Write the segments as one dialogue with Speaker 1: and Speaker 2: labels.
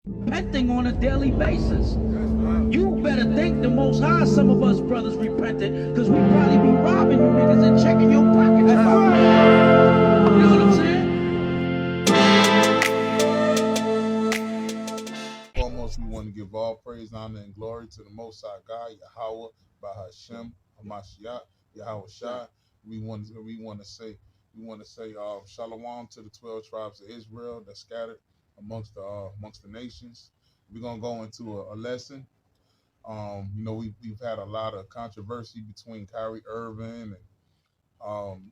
Speaker 1: Repenting on a daily basis. You better thank the Most High some of us brothers repented, because we probably be robbing you niggas and checking your pockets. You know what I'm saying?
Speaker 2: Foremost, we want to give all praise, honor, and glory to the Most High God, Yahweh, Bahashem, Hamashiach, Yahweh Shai. We want to say shalom to the 12 tribes of Israel that scattered amongst the nations. We're gonna go into a lesson. We've had a lot of controversy between Kyrie Irving and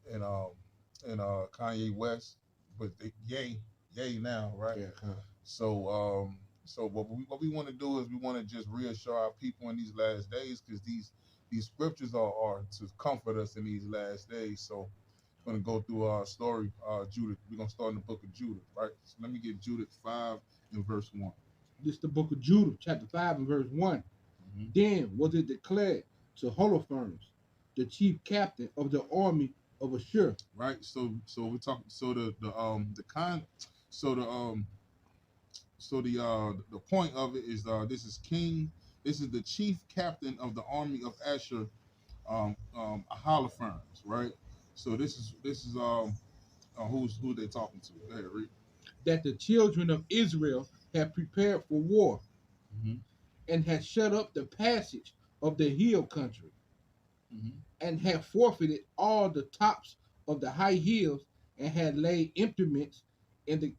Speaker 2: Kanye West, but yay now, right?
Speaker 3: Yeah.
Speaker 2: So what we want to do is we want to just reassure our people in these last days, because these scriptures are to comfort us in these last days. So we're going to go through our story, Judith. We're going to start in the book of Judith, right? So let me get Judith 5 and verse 1.
Speaker 3: This is the book of Judith, chapter 5 and verse 1. Mm-hmm. Then was it declared to Holofernes, the chief captain of the army of Ashur.
Speaker 2: Right. So we're talking. So the point of it is this is king. This is the chief captain of the army of Ashur, Holofernes, right? So this is who they talking to. Go ahead, read.
Speaker 3: That the children of Israel have prepared for war, mm-hmm. and had shut up the passage of the hill country, mm-hmm. and had forfeited all the tops of the high hills, and had laid implements in the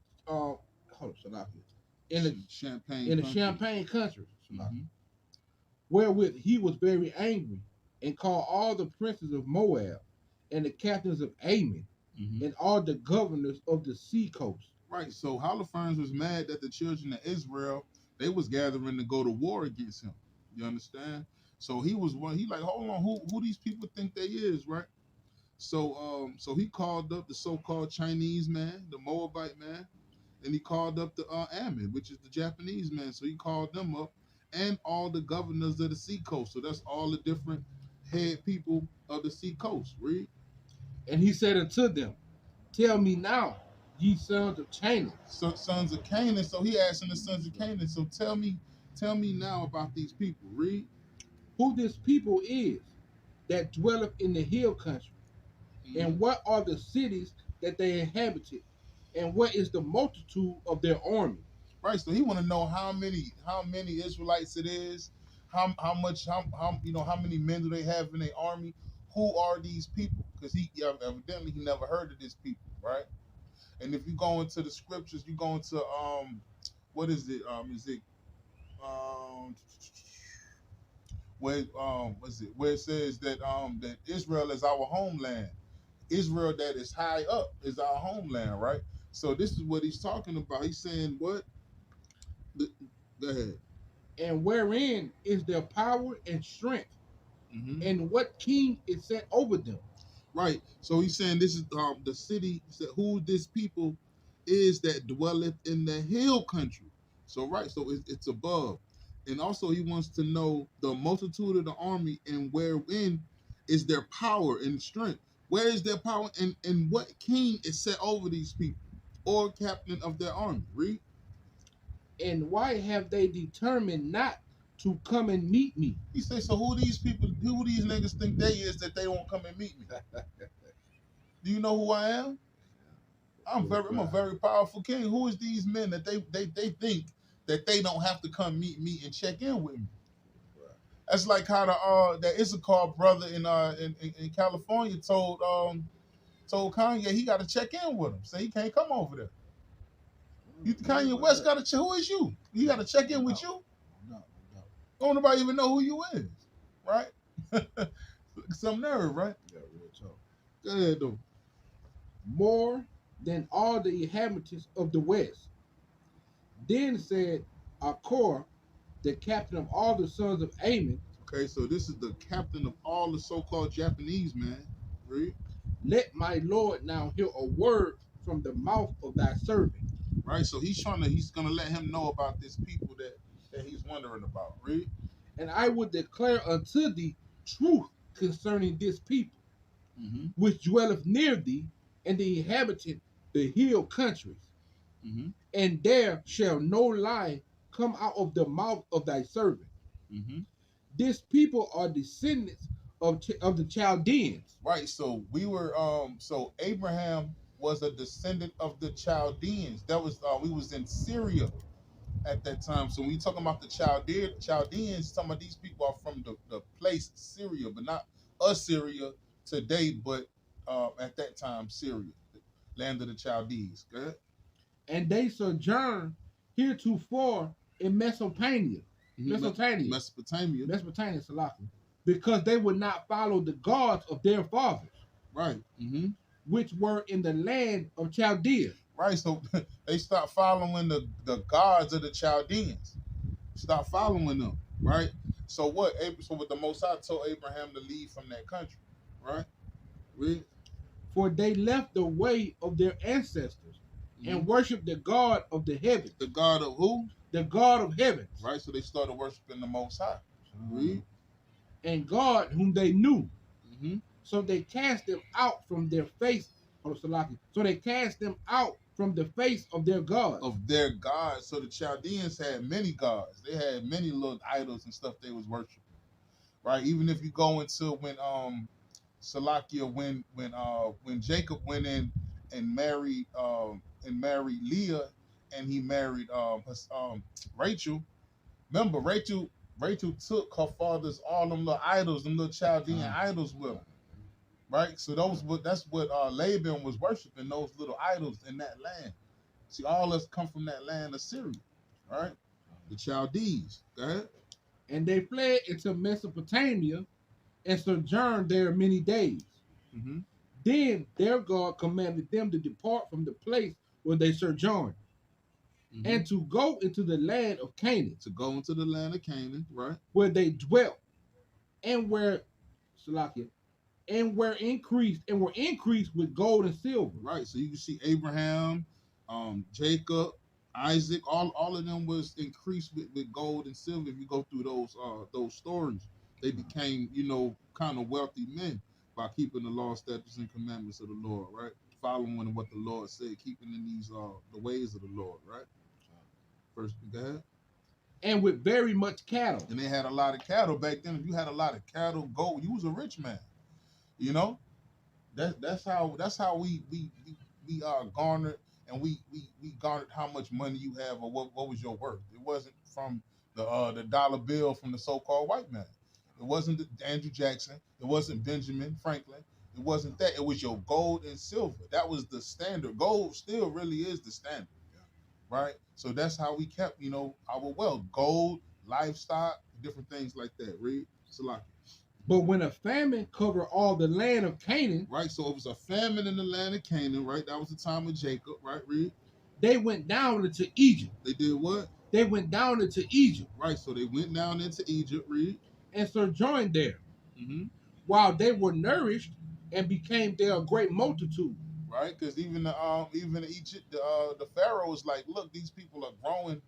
Speaker 3: Champagne country, mm-hmm. wherewith he was very angry, and called all the princes of Moab, and the captains of Ammon, mm-hmm. and all the governors of the sea coast.
Speaker 2: Right. So Holofernes was mad that the children of Israel, they was gathering to go to war against him. You understand? So he like, hold on, who these people think they is, right? So he called up the so-called Chinese man, the Moabite man, and he called up the Ammon, which is the Japanese man. So he called them up, and all the governors of the sea coast. So that's all the different head people of the sea coast. Read.
Speaker 3: And he said unto them, tell me now, ye sons of Canaan.
Speaker 2: Sons of Canaan. So he asking the sons of Canaan. So tell me now about these people. Read.
Speaker 3: Who this people is that dwelleth in the hill country, mm-hmm. and what are the cities that they inhabited, and what is the multitude of their army?
Speaker 2: Right. So he want to know how many Israelites it is, how many men do they have in their army? Who are these people? Because evidently he never heard of these people, right? And if you go into the scriptures, you go into what is it? Where it says that that Israel is our homeland. Israel that is high up is our homeland, right? So this is what he's talking about. He's saying what? Go ahead.
Speaker 3: And wherein is their power and strength, mm-hmm. and what king is set over them?
Speaker 2: Right. So he's saying this is the city. Who this people is that dwelleth in the hill country. So right. So it's above. And also he wants to know the multitude of the army and wherein is their power and strength. Where is their power and what king is set over these people or captain of their army? Read.
Speaker 3: And why have they determined not to come and meet me?
Speaker 2: He says, so who these niggas think they is that they won't come and meet me? Do you know who I am? I'm a very powerful king. Who is these men that they think that they don't have to come meet me and check in with me? That's like how that Issachar brother in California told Kanye he got to check in with him, so he can't come over there. Kanye West got to check. Who is you? He got to check in with you.
Speaker 3: No.
Speaker 2: Don't nobody even know who you is, right? Some nerve, right?
Speaker 3: Yeah, real talk.
Speaker 2: Go ahead, though.
Speaker 3: More than all the inhabitants of the West. Then said Achor, the captain of all the sons of Ammon.
Speaker 2: Okay, so this is the captain of all the so-called Japanese man. Read.
Speaker 3: Let my Lord now hear a word from the mouth of thy servant.
Speaker 2: Right, so he's gonna let him know about this people that he's wondering about. Read.
Speaker 3: And I will declare unto thee truth concerning this people, mm-hmm. which dwelleth near thee, and the inhabitant the hill countries, mm-hmm. and there shall no lie come out of the mouth of thy servant.
Speaker 2: Mm-hmm.
Speaker 3: This people are descendants of the Chaldeans.
Speaker 2: Right. So we were so Abraham was a descendant of the Chaldeans. That was we was in Syria at that time. So when you talking about the Chaldeans, some of these people are from the place Syria, but not Assyria today, but at that time Syria, the land of the Chaldees. Good.
Speaker 3: And they sojourn heretofore in Mesopotamia.
Speaker 2: Mesopotamia.
Speaker 3: Mesopotamia, Salaki. Because they would not follow the gods of their fathers,
Speaker 2: Right. Mm-hmm.
Speaker 3: which were in the land of Chaldea.
Speaker 2: Right. So they start following the gods of the Chaldeans. Stop following them, right? So what? So what the Most High told Abraham to leave from that country, right? Read.
Speaker 3: For they left the way of their ancestors and worshiped the God of the heavens.
Speaker 2: The God of who?
Speaker 3: The God of heavens.
Speaker 2: Right. So they started worshiping the Most High. Read.
Speaker 3: And God whom they knew.
Speaker 2: Mm-hmm.
Speaker 3: So they cast them out from their face. So they cast them out from the face of their gods.
Speaker 2: Of their gods. So the Chaldeans had many gods. They had many little idols and stuff they was worshiping. Right. Even if you go into when Salakia, when Jacob went in and married Leah, and he married Rachel. Remember, Rachel took her father's all them little idols, them little Chaldean idols with her. Right? So that's what Laban was worshiping, those little idols in that land. See, all us come from that land of Syria, right? The Chaldees. Go ahead.
Speaker 3: And they fled into Mesopotamia and sojourned there many days.
Speaker 2: Mm-hmm.
Speaker 3: Then their God commanded them to depart from the place where they sojourned, and to go into the land of Canaan.
Speaker 2: To go into the land of Canaan, right?
Speaker 3: Where they dwelt, and were increased with gold and silver.
Speaker 2: Right. So you can see Abraham, Jacob, Isaac, all of them was increased with gold and silver. If you go through those stories, they became, kind of wealthy men by keeping the law, statutes, and commandments of the Lord, right? Following what the Lord said, keeping in these the ways of the Lord, right? First, go ahead.
Speaker 3: And with very much cattle.
Speaker 2: And they had a lot of cattle back then. If you had a lot of cattle, gold, you was a rich man. That's how we garnered, and we garnered how much money you have or what was your worth. It wasn't from the dollar bill from the so-called white man. It wasn't Andrew Jackson. It wasn't Benjamin Franklin. It wasn't that. It was your gold and silver. That was the standard. Gold still really is the standard, right? So that's how we kept, our wealth. Gold, livestock, different things like that. Read, Salaki.
Speaker 3: But when a famine covered all the land of Canaan,
Speaker 2: right? So it was a famine in the land of Canaan, right? That was the time of Jacob, right? Read.
Speaker 3: They went down into Egypt.
Speaker 2: They did what?
Speaker 3: They went down into Egypt.
Speaker 2: Right. So they went down into Egypt. Read.
Speaker 3: And sojourned there, while they were nourished and became there a great multitude.
Speaker 2: Right, because even Egypt, the Pharaoh was like, look, these people are growing.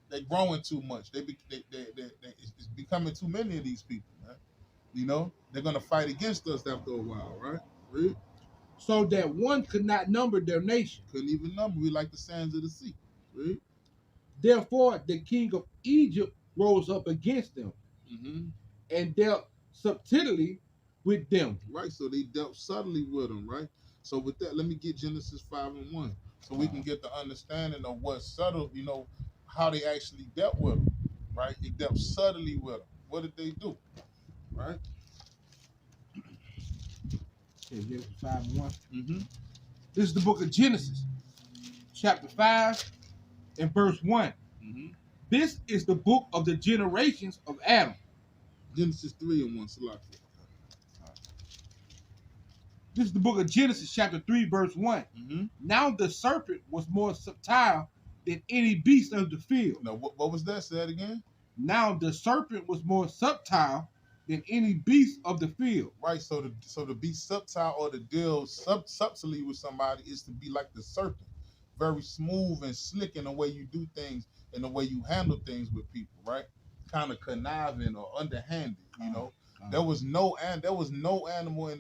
Speaker 2: They're growing too much. It's becoming too many of these people, man. They're gonna fight against us after a while, right? Read.
Speaker 3: So that one could not number their nation.
Speaker 2: Couldn't even number. We like the sands of the sea. Read.
Speaker 3: Therefore, the king of Egypt rose up against them, and dealt subtilly with them.
Speaker 2: Right. So they dealt subtly with them, right? So with that, let me get Genesis 5:1, so we can get the understanding of what subtle, how they actually dealt with them, right? They dealt subtly with them. What did they do, right?
Speaker 3: Okay, Genesis 5:1. This is the book of Genesis, chapter 5, and verse 1. This is the book of the generations of Adam.
Speaker 2: Genesis 3:1, Salaki.
Speaker 3: This is the book of Genesis, chapter 3, verse 1. Now the serpent was more subtle than any beast of the field.
Speaker 2: Now, what was that? Say that again.
Speaker 3: Now the serpent was more subtle than any beast of the field.
Speaker 2: Right. So to be subtle or to deal subtly with somebody is to be like the serpent, very smooth and slick in the way you do things and the way you handle things with people. Right. Kind of conniving or underhanded. There was no animal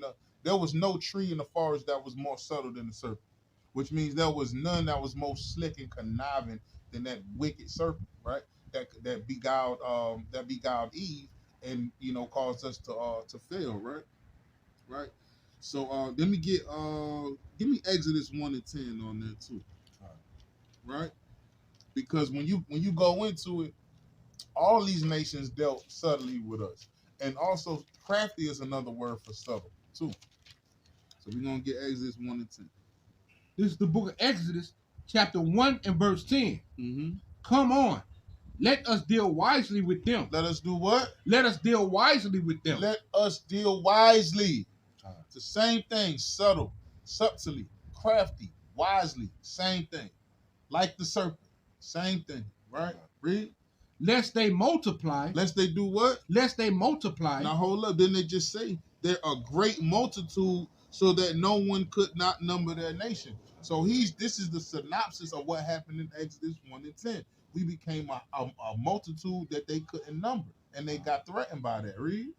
Speaker 2: there was no tree in the forest that was more subtle than the serpent, which means there was none that was more slick and conniving than that wicked serpent, right? that beguiled Eve, and caused us to fail, right? Right. So let me give me Exodus 1 and 10 on there too, right? Because when you go into it, all these nations dealt subtly with us, and also crafty is another word for subtle too. So we're gonna get Exodus 1 and 10.
Speaker 3: This is the book of Exodus, chapter 1 and verse 10.
Speaker 2: Mm-hmm.
Speaker 3: Come on, let us deal wisely with them.
Speaker 2: Let us do what?
Speaker 3: Let us deal wisely with them.
Speaker 2: Let us deal wisely. It's the same thing, subtle, subtly, crafty, wisely, same thing. Like the serpent, same thing, right? Read.
Speaker 3: Lest they multiply.
Speaker 2: Lest they do what?
Speaker 3: Lest they multiply.
Speaker 2: Now hold up, didn't they just say they're a great multitude so that no one could not number their nation? So this is the synopsis of what happened in Exodus 1 and 10. We became a multitude that they couldn't number, and they got threatened by that. Read.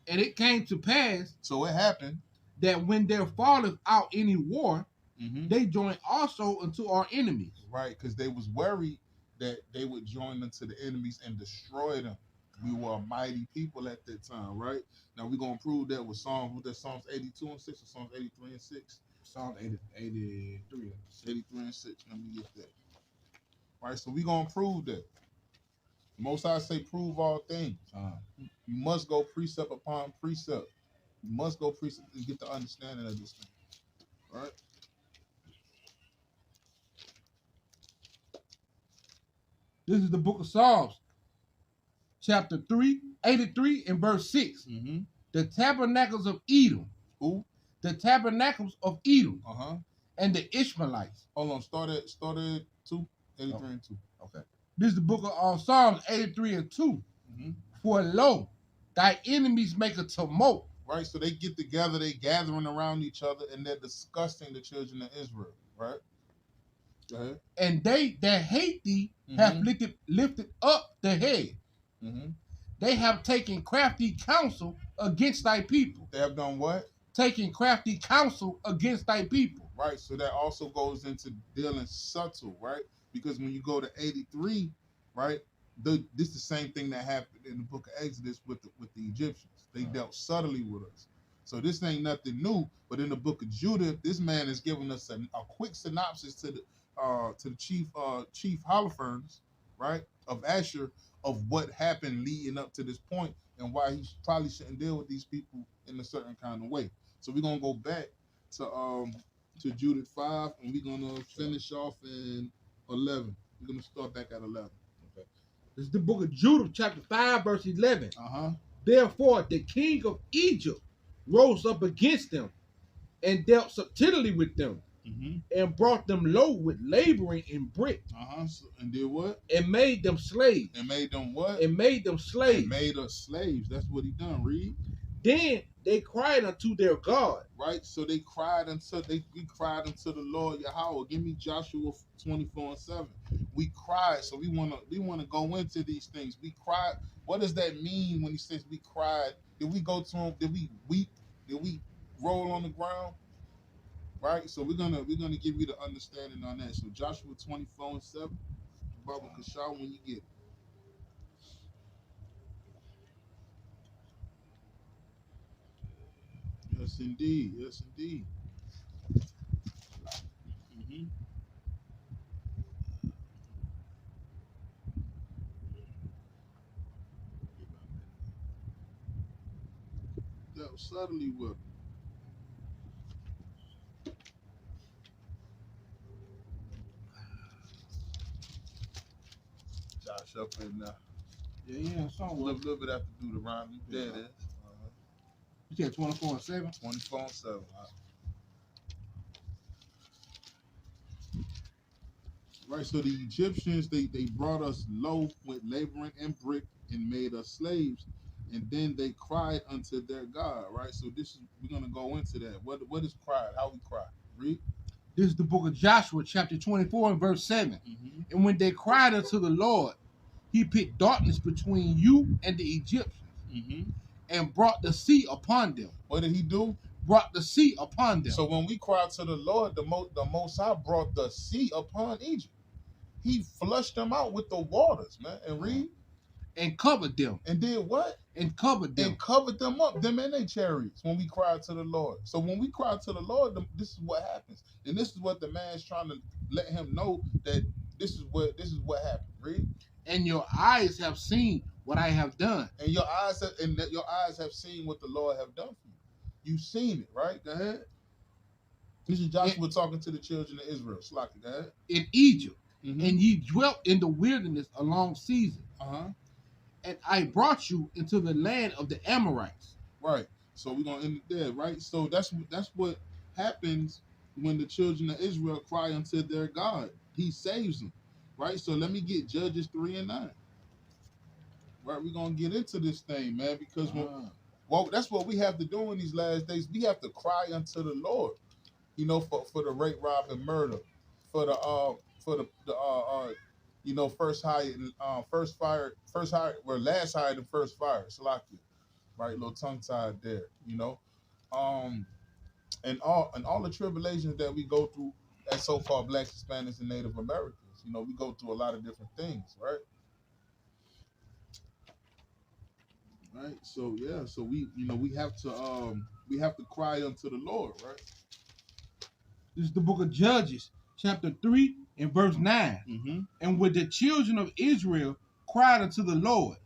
Speaker 3: And it came to pass,
Speaker 2: so it happened,
Speaker 3: that when there falleth out any war,
Speaker 2: they
Speaker 3: joined also unto our enemies.
Speaker 2: Right, because they was worried that they would join unto the enemies and destroy them. We were a mighty people at that time, right? Now we're gonna prove that with Psalms 82 and 6 or Psalms 83 and 6.
Speaker 3: Psalms 83
Speaker 2: and 6. Let me get that. Right, so we're gonna prove that. Most I say prove all things. You must go precept upon precept. You must go precept and get the understanding of this thing. Right?
Speaker 3: This is the book of Psalms, chapter 83 and verse 6. The tabernacles of Edom.
Speaker 2: Who?
Speaker 3: The tabernacles of Edom. And the Ishmaelites.
Speaker 2: Hold on, start at 2, 83 and 2. Okay.
Speaker 3: This is the book of Psalms 83 and 2. For lo, thy enemies make a tumult.
Speaker 2: Right, so they get together, they gathering around each other, and they're disgusting the children of Israel, right? Go ahead.
Speaker 3: And they that hate thee have lifted up the head. They have taken crafty counsel against thy people.
Speaker 2: They have done what?
Speaker 3: Taking crafty counsel against thy people.
Speaker 2: Right, so that also goes into dealing subtle, right? Because when you go to 83, right, this is the same thing that happened in the book of Exodus with the Egyptians. They dealt subtly with us. So this ain't nothing new, but in the book of Judah, this man is giving us a quick synopsis to the chief Holofernes, right, of Asher, of what happened leading up to this point and why he probably shouldn't deal with these people in a certain kind of way. So we're gonna go back to Judah 5, and we're gonna finish off in 11. We're gonna start back at 11.
Speaker 3: Okay. This is the book of Judah, chapter 5, verse 11.
Speaker 4: Therefore, the king of Egypt rose up against them and dealt subtilly with them, and brought them low with laboring in brick.
Speaker 2: And did what?
Speaker 4: And made them slaves.
Speaker 2: And made them what?
Speaker 4: And made them slaves.
Speaker 2: And made us slaves. That's what he done. Read.
Speaker 4: Then they cried unto their God.
Speaker 2: Right. So we cried unto the Lord Yahweh. Give me Joshua 24 and 7. We cried. So we wanna go into these things. We cried. What does that mean when he says we cried? Did we go to him? Did we weep? Did we roll on the ground? Right. So we're gonna give you the understanding on that. So Joshua 24 and 7. Baba Kashaw when you get it. Yes, indeed. Yes, indeed. That was subtly with Josh up in there.
Speaker 3: Yeah,
Speaker 2: A little bit after do the rhyme. There it is.
Speaker 3: You said 24 and 7?
Speaker 2: 24 and 7. Right, so the Egyptians, they brought us low with laboring and brick and made us slaves, and then they cried unto their God, right? So we're gonna go into that. What is cried? How we cry? Read.
Speaker 3: This is the book of Joshua, chapter 24 and verse 7. And when they cried unto the Lord, he put darkness between you and the Egyptians, and brought the sea upon them.
Speaker 2: What did he do?
Speaker 3: Brought the sea upon them.
Speaker 2: So when we cried to the Lord, the Most High brought the sea upon Egypt. He flushed them out with the waters, man. And read.
Speaker 3: And covered them.
Speaker 2: And did what?
Speaker 3: And covered them.
Speaker 2: And covered them up, them and their chariots, when we cried to the Lord. So when we cry to the Lord, this is what happens. And this is what the man's trying to let him know, that this is what happened. Read.
Speaker 3: And your eyes have seen what I have done.
Speaker 2: And your eyes have seen what the Lord have done for you. You've seen it, right? Go ahead. This is Joshua talking to the children of Israel. Slaki, go ahead.
Speaker 3: In Egypt.
Speaker 2: Mm-hmm.
Speaker 3: And ye dwelt in the wilderness a long season.
Speaker 2: Uh-huh.
Speaker 3: And I brought you into the land of the Amorites.
Speaker 2: Right. So we're gonna end it there, right? So that's what happens when the children of Israel cry unto their God. He saves them. Right? So let me get Judges 3 and 9. Right, we're gonna get into this thing, man, because that's what we have to do in these last days. We have to cry unto the Lord, you know, for the rape, rob, and murder, for the first hire, last hire and first fire. Salakia, right? Little tongue tied there, you know, and all the tribulations that we go through as so-called Blacks, Hispanics, and Native Americans. You know, we go through a lot of different things, right? Right. So yeah. So we have to cry unto the Lord, right?
Speaker 3: This is the book of Judges, chapter 3 and verse 9.
Speaker 2: Mm-hmm.
Speaker 3: And when the children of Israel cried unto the Lord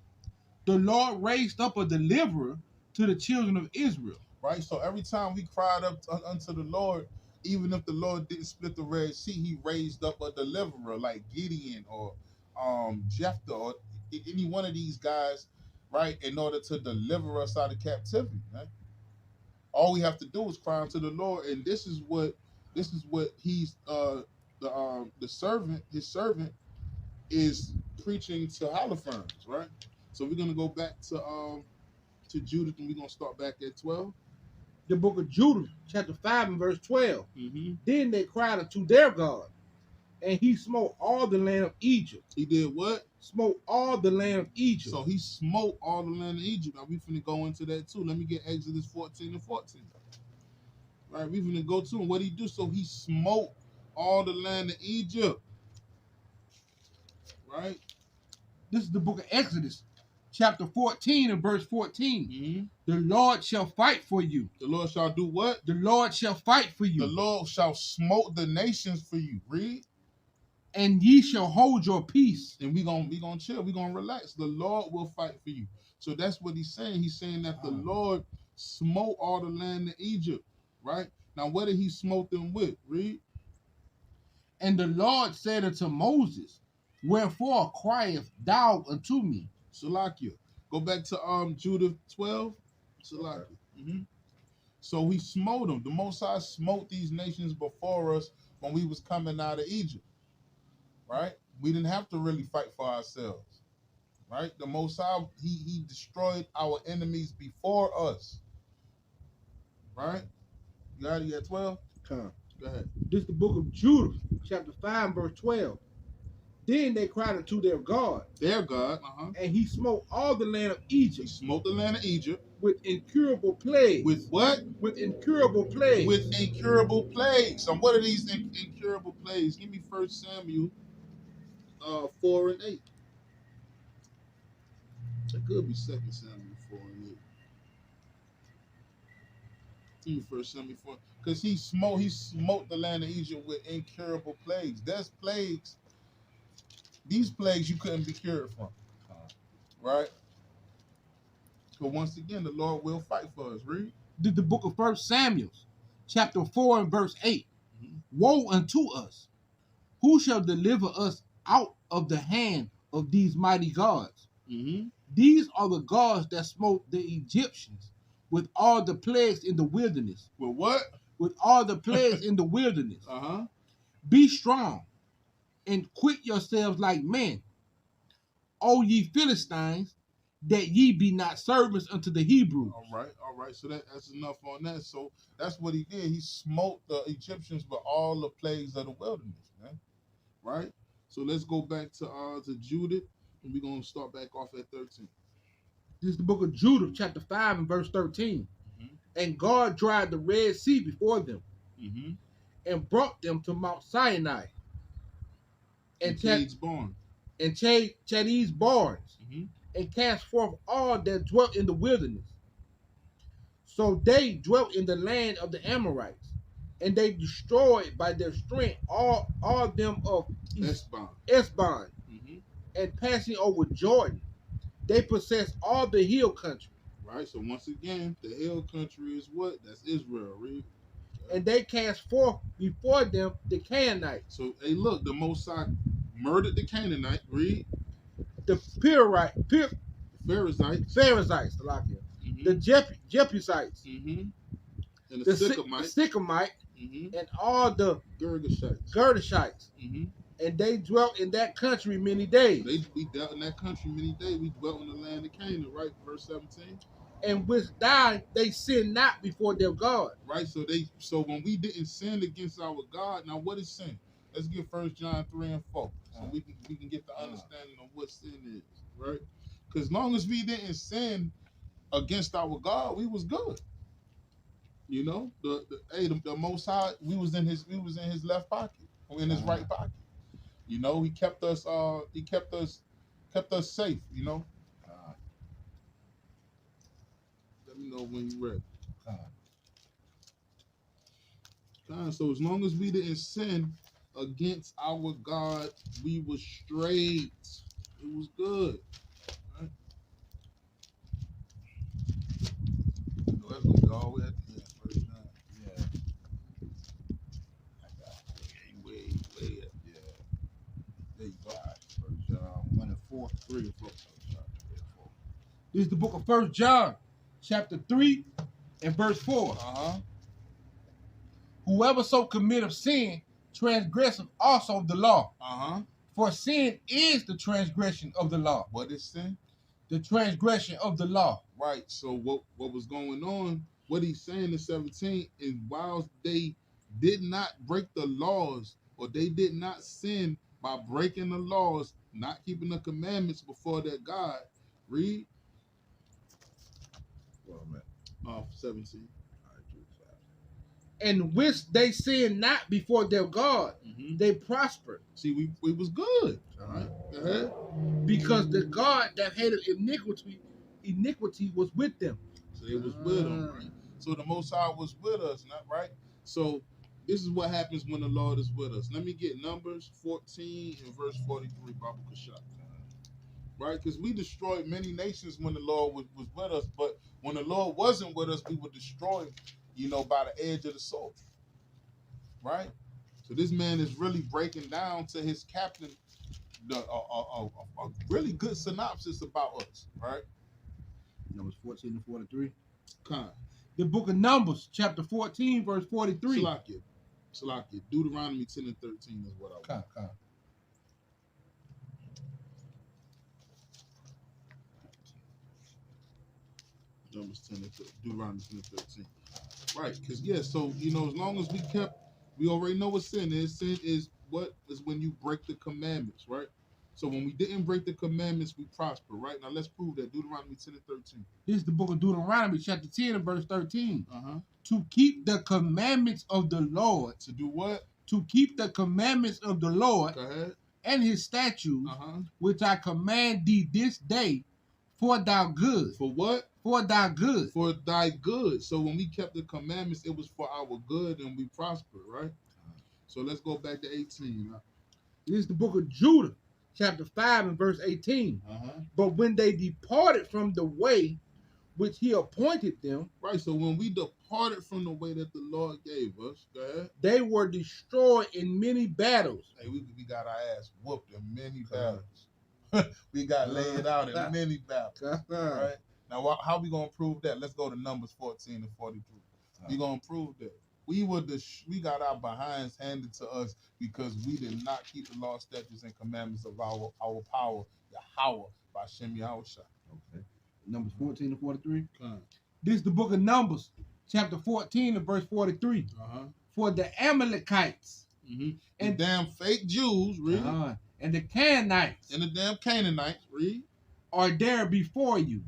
Speaker 3: raised up a deliverer to the children of Israel.
Speaker 2: Right. So every time we cried up unto the Lord, even if the Lord didn't split the Red Sea, He raised up a deliverer like Gideon or Jephthah or any one of these guys, right, in order to deliver us out of captivity, man. All we have to do is cry unto the Lord, and this is what He's his servant is preaching to Holofernes, right? So we're gonna go back to Judith, and we're gonna start back at 12.
Speaker 3: The book of Judith, chapter 5 and verse 12.
Speaker 2: Mm-hmm.
Speaker 3: Then they cried unto their God, and He smote all the land of Egypt.
Speaker 2: He did what?
Speaker 3: Smote all the land of Egypt.
Speaker 2: So He smote all the land of Egypt. Now we finna go into that too. Let me get Exodus 14 and 14. Right, we finna go to him. What He do? So He smote all the land of Egypt. Right?
Speaker 3: This is the book of Exodus, chapter 14 and verse 14.
Speaker 2: Mm-hmm.
Speaker 3: The Lord shall fight for you.
Speaker 2: The Lord shall do what?
Speaker 3: The Lord shall fight for you.
Speaker 2: The Lord shall smote the nations for you. Read.
Speaker 3: And ye shall hold your peace.
Speaker 2: And we gonna chill. We gonna relax. The Lord will fight for you. So that's what He's saying. He's saying that the Lord smote all the land of Egypt. Right? Now what did He smote them with? Read.
Speaker 3: And the Lord said unto Moses, wherefore criest thou unto me?
Speaker 2: Salakia. Go back to Judith 12. Salakia. Mm-hmm. So He smote them. The Most High smote these nations before us when we was coming out of Egypt. Right? We didn't have to really fight for ourselves. Right? The Most High, He destroyed our enemies before us. Right? You got it at 12?
Speaker 3: Come.
Speaker 2: Go ahead.
Speaker 3: This is the book of Judith, chapter 5, verse 12. Then they cried unto their God.
Speaker 2: Their God.
Speaker 3: And He smote all the land of
Speaker 2: He
Speaker 3: Egypt.
Speaker 2: smote the land of Egypt.
Speaker 3: With incurable plagues.
Speaker 2: With what?
Speaker 3: With incurable plagues.
Speaker 2: With incurable plagues. And what are these incurable plagues? Give me 1 Samuel 4 and 8. It could be 2 Samuel 4 and 8. Give me 1 Samuel 4. Because he smote the land of Egypt with incurable plagues. There's plagues. These plagues you couldn't be cured from. Right? So once again, the Lord will fight for us. Read.
Speaker 3: The book of 1 Samuel, chapter 4 and verse 8. Mm-hmm. Woe unto us! Who shall deliver us out of the hand of these mighty gods?
Speaker 2: Mm-hmm.
Speaker 3: These are the gods that smote the Egyptians with all the plagues in the wilderness.
Speaker 2: With what?
Speaker 3: With all the plagues in the wilderness.
Speaker 2: Uh-huh.
Speaker 3: Be strong and quit yourselves like men, O ye Philistines, that ye be not servants unto the Hebrews.
Speaker 2: All right. So that's enough on that. So that's what He did. He smote the Egyptians with all the plagues of the wilderness, man. Right? So let's go back to Judith, and we're gonna start back off at 13.
Speaker 3: This is the book of Judith, chapter 5 and verse 13. Mm-hmm. And God dried the Red Sea before them, mm-hmm. and brought them to Mount Sinai, and
Speaker 2: Cade's barn.
Speaker 3: and Chad's barns,
Speaker 2: Mm-hmm.
Speaker 3: and cast forth all that dwelt in the wilderness. So they dwelt in the land of the Amorites, and they destroyed by their strength all them of
Speaker 2: Esbon.
Speaker 3: Esbon, and passing over Jordan, they possessed all the hill country.
Speaker 2: Right. So once again, the hill country is what? That's Israel. Read.
Speaker 3: And they cast forth before them the Canaanites,
Speaker 2: So hey, look, the Most High murdered the Canaanite. Read.
Speaker 3: the
Speaker 2: Perizzites.
Speaker 3: The Jebusites,
Speaker 2: And
Speaker 3: the
Speaker 2: Sycamite.
Speaker 3: Sycamite, and all the
Speaker 2: Girgashites.
Speaker 3: and they dwelt in that country many days.
Speaker 2: We dealt in that country many days. We dwelt in the land of Canaan, right? Verse 17.
Speaker 3: And which died, they sinned not before their God.
Speaker 2: Right. So when we didn't sin against our God, now what is sin? Let's get 1 John 3 and 4. So we can get the understanding of what sin is, right? Because as long as we didn't sin against our God, we was good. You know, the Most High, we was in his left pocket, or in his right pocket. You know, he kept us safe, you know. Let me know when you're ready. So as long as we didn't sin against our God, we was straight. It was good. Right? No, that's gonna be all the way at the end. First time. Yeah. I got it. Way at the end. There you go. First John 1 and 4, 3 and 4.
Speaker 3: This is the book of 1 John, chapter 3 and verse 4. Whoever so committeth sin transgresseth also the law. For sin is the transgression of the law.
Speaker 2: What is sin?
Speaker 3: The transgression of the law.
Speaker 2: Right. So what was going on, what he's saying in 17 is whilst they did not break the laws, or they did not sin by breaking the laws, not keeping the commandments before their God. Read. 17.
Speaker 3: And which they sinned not before their God, they prospered.
Speaker 2: See, we was good. All right.
Speaker 3: Because the God that hated iniquity was with them.
Speaker 2: So they was with them, right? So the Most High was with us, not right? So this is what happens when the Lord is with us. Let me get Numbers 14 and verse 43, Baba Kashat. Right? Because we destroyed many nations when the Lord was with us, but when the Lord wasn't with us, we were destroyed, you know, by the edge of the sword. Right? So this man is really breaking down to his captain a really good synopsis about us, right?
Speaker 3: Numbers 14 and 43.
Speaker 2: Con.
Speaker 3: The book of Numbers, chapter 14, verse 43.
Speaker 2: Salakia. Deuteronomy 10 and 13 is what I want.
Speaker 3: Con.
Speaker 2: Numbers 10 and Deuteronomy 10 and 13. Right, because so you know, as long as we already know what sin is. Sin is what is when you break the commandments, right? So when we didn't break the commandments, we prosper, right? Now let's prove that. Deuteronomy 10 and 13.
Speaker 3: This is the book of Deuteronomy, chapter 10 and verse 13. To keep the commandments of the Lord.
Speaker 2: To do what?
Speaker 3: To keep the commandments of the Lord.
Speaker 2: Go ahead.
Speaker 3: And his statutes, which I command thee this day, for thy good.
Speaker 2: For what?
Speaker 3: For thy good.
Speaker 2: For thy good. So when we kept the commandments, it was for our good and we prospered, right? So let's go back to 18.
Speaker 3: This is the book of Judah, chapter 5 and verse 18. But when they departed from the way which he appointed them.
Speaker 2: Right, so when we departed from the way that the Lord gave us, go ahead.
Speaker 3: They were destroyed in many battles.
Speaker 2: Hey, we got our ass whooped in many battles. We got laid out in many battles. Right? Now, how we going to prove that? Let's go to Numbers 14 and 43. We going to prove that. We got our behinds handed to us because we did not keep the law, statutes, and commandments of our power, Yahweh, by Shem Yahushua.
Speaker 3: Okay. Numbers 14 and 43. This is the book of Numbers, chapter 14 and verse 43. For the Amalekites
Speaker 2: and damn fake Jews, read.
Speaker 3: And the Canaanites
Speaker 2: and the damn Canaanites, read,
Speaker 3: are there before you.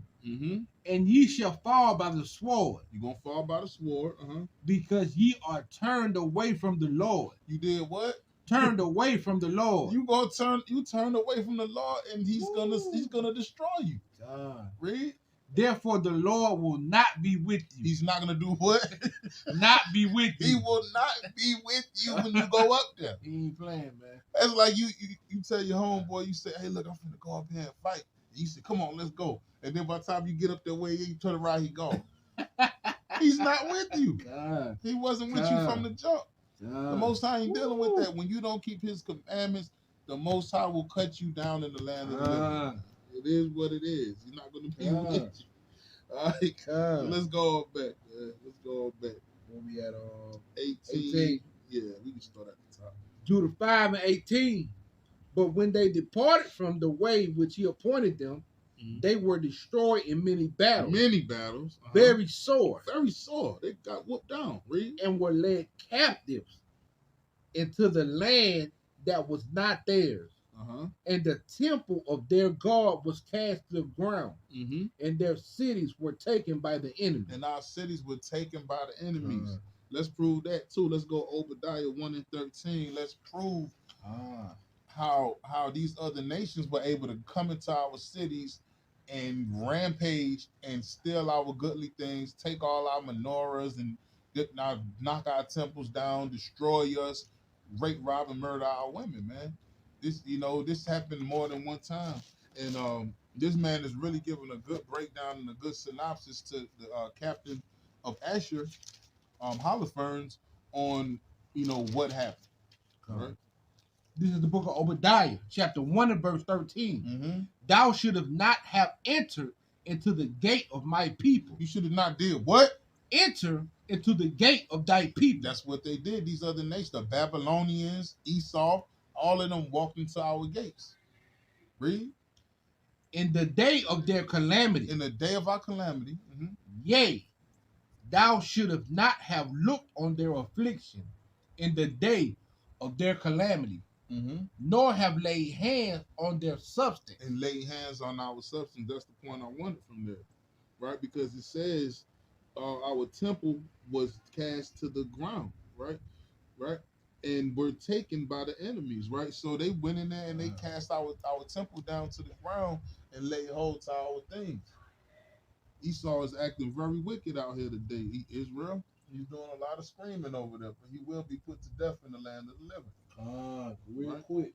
Speaker 3: And ye shall fall by the sword.
Speaker 2: You're going to fall by the sword.
Speaker 3: Because ye are turned away from the Lord.
Speaker 2: You did what?
Speaker 3: turned away from the Lord.
Speaker 2: You turn away from the Lord, and he's gonna destroy you.
Speaker 3: God.
Speaker 2: Read.
Speaker 3: Therefore, the Lord will not be with you.
Speaker 2: He's not gonna do what?
Speaker 3: Not be with you.
Speaker 2: He will not be with you when you go up there.
Speaker 3: He ain't playing, man.
Speaker 2: That's like you tell your homeboy, you say, hey, look, I'm finna go up here and fight. And you say, come on, let's go. And then by the time you get up there, you turn around, he gone. He's not with you.
Speaker 3: God.
Speaker 2: He wasn't with you from the jump.
Speaker 3: God.
Speaker 2: The Most High ain't dealing with that. When you don't keep his commandments, the Most High will cut you down in the land of the living. It is what it is. He's not going to be with you. All right, so let's go on back, man. Let's go on back.
Speaker 3: Where we at?
Speaker 2: 18. Yeah, we can start at the top.
Speaker 3: Judah 5:18. But when they departed from the way which he appointed them, they were destroyed in many battles.
Speaker 2: Many battles.
Speaker 3: Very sore.
Speaker 2: Very sore. They got whooped down. Read.
Speaker 3: And were led captives into the land that was not theirs. And the temple of their God was cast to the ground. And their cities were taken by the enemy.
Speaker 2: And our cities were taken by the enemies. Let's prove that too. Let's go Obadiah 1:13. Let's prove how these other nations were able to come into our cities and rampage and steal our goodly things, take all our menorahs and knock our temples down, destroy us, rape, rob, and murder our women, man. This happened more than one time. And this man is really giving a good breakdown and a good synopsis to the captain of Asher, Holofernes, on what happened. Right?
Speaker 3: This is the book of Obadiah, chapter 1 and verse 13. Thou should have not have entered into the gate of my people.
Speaker 2: You should have not did what?
Speaker 3: Enter into the gate of thy people.
Speaker 2: That's what they did. These other nations, the Babylonians, Esau, all of them walked into our gates. Read.
Speaker 3: In the day of their calamity.
Speaker 2: In the day of our calamity.
Speaker 3: Yea, thou should have not have looked on their affliction in the day of their calamity. Nor have laid hands on their substance.
Speaker 2: And laid hands on our substance. That's the point I wanted from there. Right? Because it says our temple was cast to the ground. Right? And were taken by the enemies. Right? So they went in there and they cast our temple down to the ground and laid hold to our things. Esau is acting very wicked out here today. Israel, he's doing a lot of screaming over there, but he will be put to death in the land of the living.
Speaker 3: Real quick.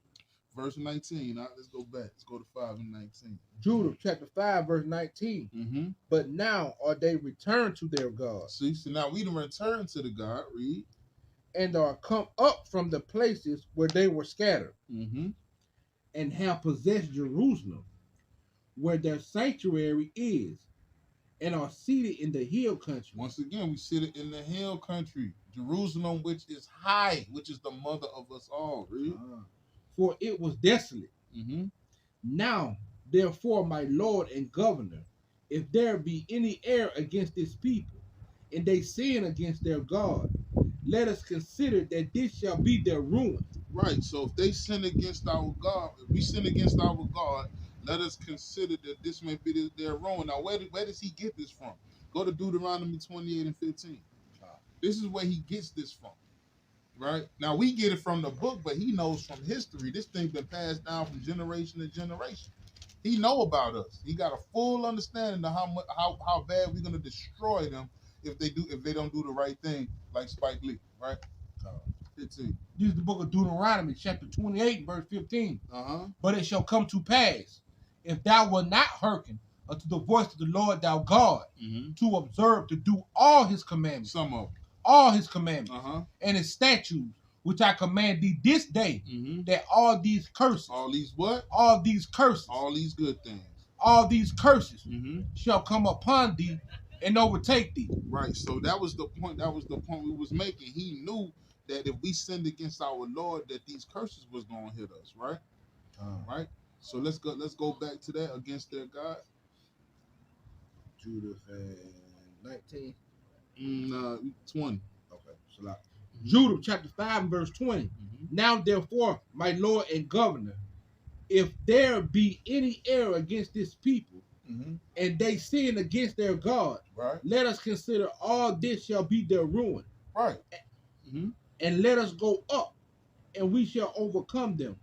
Speaker 2: Verse 19. Let's go back. Let's go to 5 and 19.
Speaker 3: Judah chapter 5, verse 19. But now are they returned to their God.
Speaker 2: See, so now we done returned to the God. Read.
Speaker 3: And are come up from the places where they were scattered. And have possessed Jerusalem, where their sanctuary is, and are seated in the hill country.
Speaker 2: Once again, we sit in the hill country. Jerusalem, which is high, which is the mother of us all. Read.
Speaker 3: For it was desolate. Now, therefore, my Lord and Governor, if there be any error against this people, and they sin against their God, let us consider that this shall be their ruin.
Speaker 2: Right. So if they sin against our God, if we sin against our God, let us consider that this may be their ruin. Now, where does he get this from? Go to Deuteronomy 28 and 15. This is where he gets this from. Right? Now, we get it from the book, but he knows from history. This thing's been passed down from generation to generation. He know about us. He got a full understanding of how bad we're going to destroy them if they don't do the right thing, like Spike Lee. Right? 15.
Speaker 3: This is the book of Deuteronomy, chapter 28, verse 15. But it shall come to pass, if thou wilt not hearken unto the voice of the Lord thy God, to observe, to do all his commandments.
Speaker 2: Some of them.
Speaker 3: All his commandments. And his statutes, which I command thee this day, that all these curses.
Speaker 2: All these what?
Speaker 3: All these curses.
Speaker 2: All these good things.
Speaker 3: All these curses shall come upon thee and overtake thee.
Speaker 2: Right. So that was the point. That was the point we was making. He knew that if we sinned against our Lord, that these curses was going to hit us. Right. Right. So let's go back to that against their God.
Speaker 3: Judah 19.
Speaker 2: 20.
Speaker 3: Okay. So Judah chapter 5 and verse 20. Now therefore, my Lord and Governor, if there be any error against this people, and they sin against their God, let us consider all this shall be their ruin.
Speaker 2: Right.
Speaker 3: And let us go up
Speaker 4: and we shall overcome them.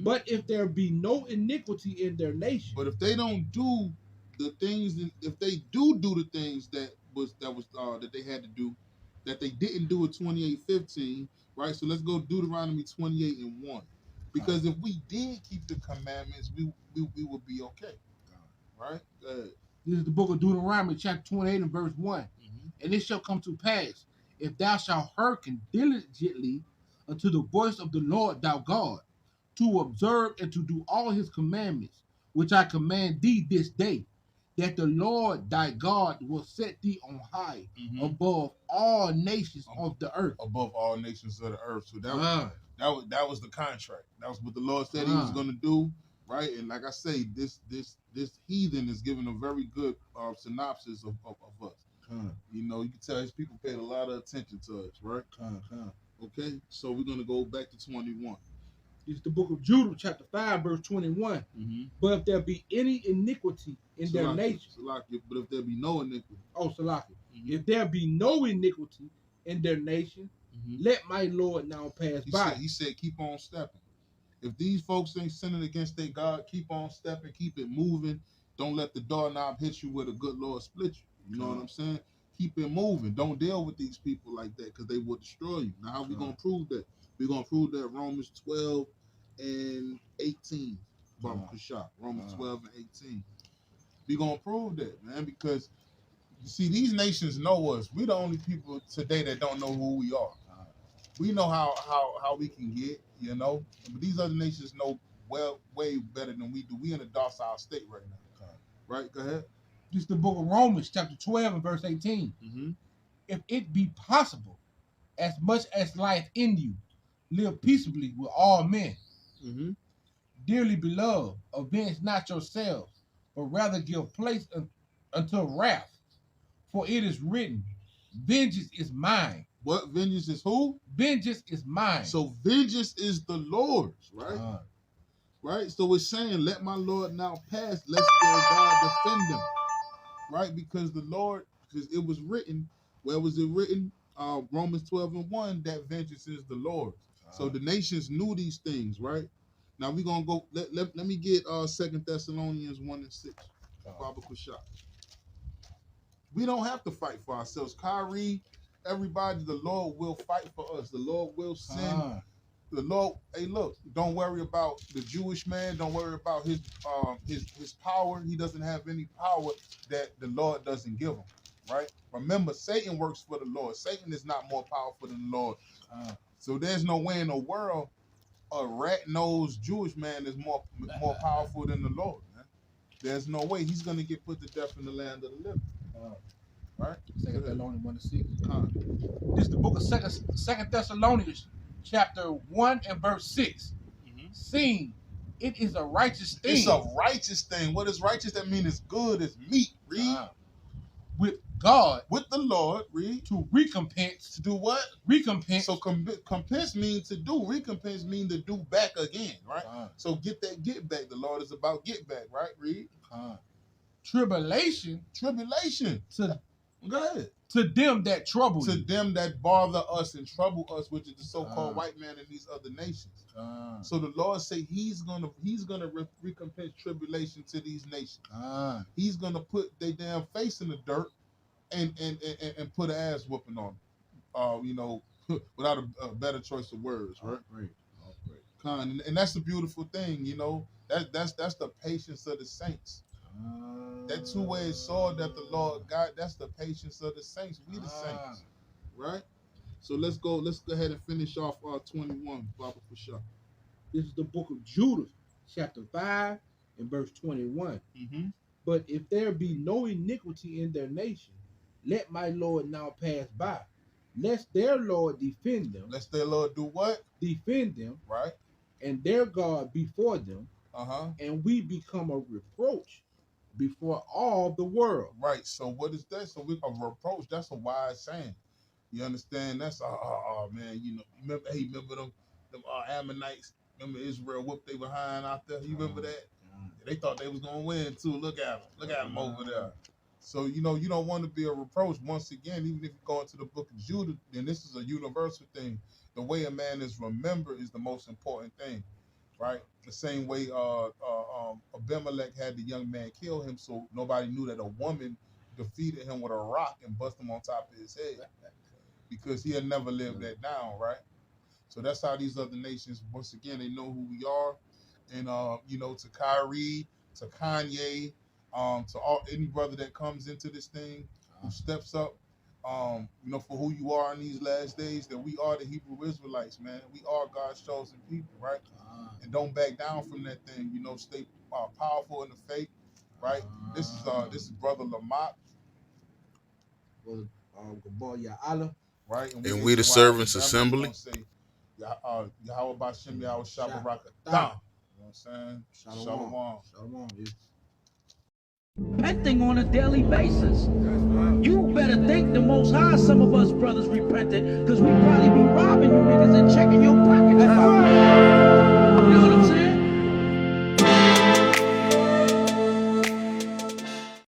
Speaker 4: But if there be no iniquity in their nation,
Speaker 2: But if they don't do the things, if they do the things that they had to do, that they didn't do in 28:15, right? So let's go Deuteronomy 28:1, because if we did keep the commandments, we would be okay, right?
Speaker 3: This is the book of Deuteronomy, chapter 28 and verse 1. And it shall come to pass, if thou shalt hearken diligently unto the voice of the Lord thy God, to observe and to do all his commandments, which I command thee this day, that the Lord thy God will set thee on high above all nations of the earth.
Speaker 2: Above all nations of the earth. So that was the contract. That was what the Lord said He was going to do, right? And like I say, this heathen is giving a very good synopsis of us. You know, you can tell his people paid a lot of attention to us, right? Okay, so we're gonna go back to 21.
Speaker 3: It's the book of Judah, chapter 5, verse 21. But if there be any iniquity in their nation,
Speaker 2: but if there be no iniquity,
Speaker 3: if there be no iniquity in their nation, let my Lord now pass by.
Speaker 2: He said, keep on stepping. If these folks ain't sinning against their God, keep on stepping, keep it moving. Don't let the doorknob hit you with a good Lord split you. You know what I'm saying? Keep it moving. Don't deal with these people like that, because they will destroy you. Now, how we gonna prove that? We're gonna prove that Romans 12 and 18. Romans 12 and 18. We're gonna prove that, man, because you see, these nations know us. We're the only people today that don't know who we are. We know how we can get, you know, but these other nations know way better than we do. We in a docile state right now. Right? Go ahead.
Speaker 3: This is the book of Romans, chapter 12 and verse 18. If it be possible, as much as lieth in you, live peaceably with all men. Dearly beloved, avenge not yourselves, but rather give place unto wrath. For it is written, vengeance is mine.
Speaker 2: What? Vengeance is who?
Speaker 3: Vengeance is mine.
Speaker 2: So vengeance is the Lord's, right? Right? So it's saying, let my Lord now pass, lest their God defend them. Right? Because the Lord, because it was written, where was it written? Romans 12 and 1, that vengeance is the Lord's. So the nations knew these things, right? Now we're going to go, let me get 2 Thessalonians 1 and 6. Baba Kushak. We don't have to fight for ourselves. Kyrie, everybody, the Lord will fight for us. The Lord will send. The Lord, hey, look, don't worry about the Jewish man. Don't worry about his power. He doesn't have any power that the Lord doesn't give him, right? Remember, Satan works for the Lord. Satan is not more powerful than the Lord. So there's no way in the world a rat-nosed Jewish man is more powerful than the Lord, man. There's no way. He's going to get put to death in the land of the living. Right?
Speaker 3: 2 Thessalonians 1 and 6. This is the book of Second Thessalonians, chapter 1 and verse 6. Seeing it is a righteous thing.
Speaker 2: It's a righteous thing. What is righteous? That means it's good, it's meat. Read.
Speaker 3: With God.
Speaker 2: With the Lord. Read.
Speaker 3: To recompense.
Speaker 2: To do what?
Speaker 3: Recompense.
Speaker 2: So compense means to do. Recompense means to do back again, right? So get back. The Lord is about get back, right? Read.
Speaker 3: Tribulation.
Speaker 2: Go ahead.
Speaker 3: To them that trouble you.
Speaker 2: To them that bother us and trouble us, which is the so-called white man in these other nations. So the Lord say He's gonna recompense tribulation to these nations. He's gonna put their damn face in the dirt and put an ass whooping on them. You know, without a better choice of words, right? And that's the beautiful thing, you know. That's the patience of the saints. That two-edged sword that the Lord got, that's the patience of the saints. We the saints, right? So let's go ahead and finish off 21, Baba Kushak.
Speaker 3: This is the book of Judah, chapter 5 and verse 21. But if there be no iniquity in their nation, let my Lord now pass by, lest their Lord defend them.
Speaker 2: Lest their Lord do what?
Speaker 3: Defend them.
Speaker 2: Right.
Speaker 3: And their God before them. And we become a reproach before all the world.
Speaker 2: Right. So what is that? So we a reproach. That's a wise saying. You understand? That's man. You know. Remember them Ammonites. Remember Israel whooped they behind out there. You remember that? They thought they was gonna win too. Look at them over there. So you know you don't want to be a reproach. Once again, even if you go into the book of Judah, then this is a universal thing. the way a man is remembered is the most important thing, right? The same way Abimelech had the young man kill him, so nobody knew that a woman defeated him with a rock and bust him on top of his head, because he had never lived that down, right? So that's how these other nations, once again, they know who we are. And you know, to Kyrie, to Kanye, to any brother that comes into this thing, who steps up, you know, for who you are in these last days, that we are the Hebrew Israelites, man. We are God's chosen people, right? And don't back down from that thing. You know, stay powerful in the faith, right? This is Brother Lamont, right?
Speaker 5: And we the servants assembly.
Speaker 2: Yahweh Bashem, Yahweh Shabbat. You know what I'm saying? Shalom.
Speaker 4: Shalom.
Speaker 1: Repenting on a daily basis. You better thank the Most High some of us brothers repented, because we probably be robbing you niggas and checking your pockets.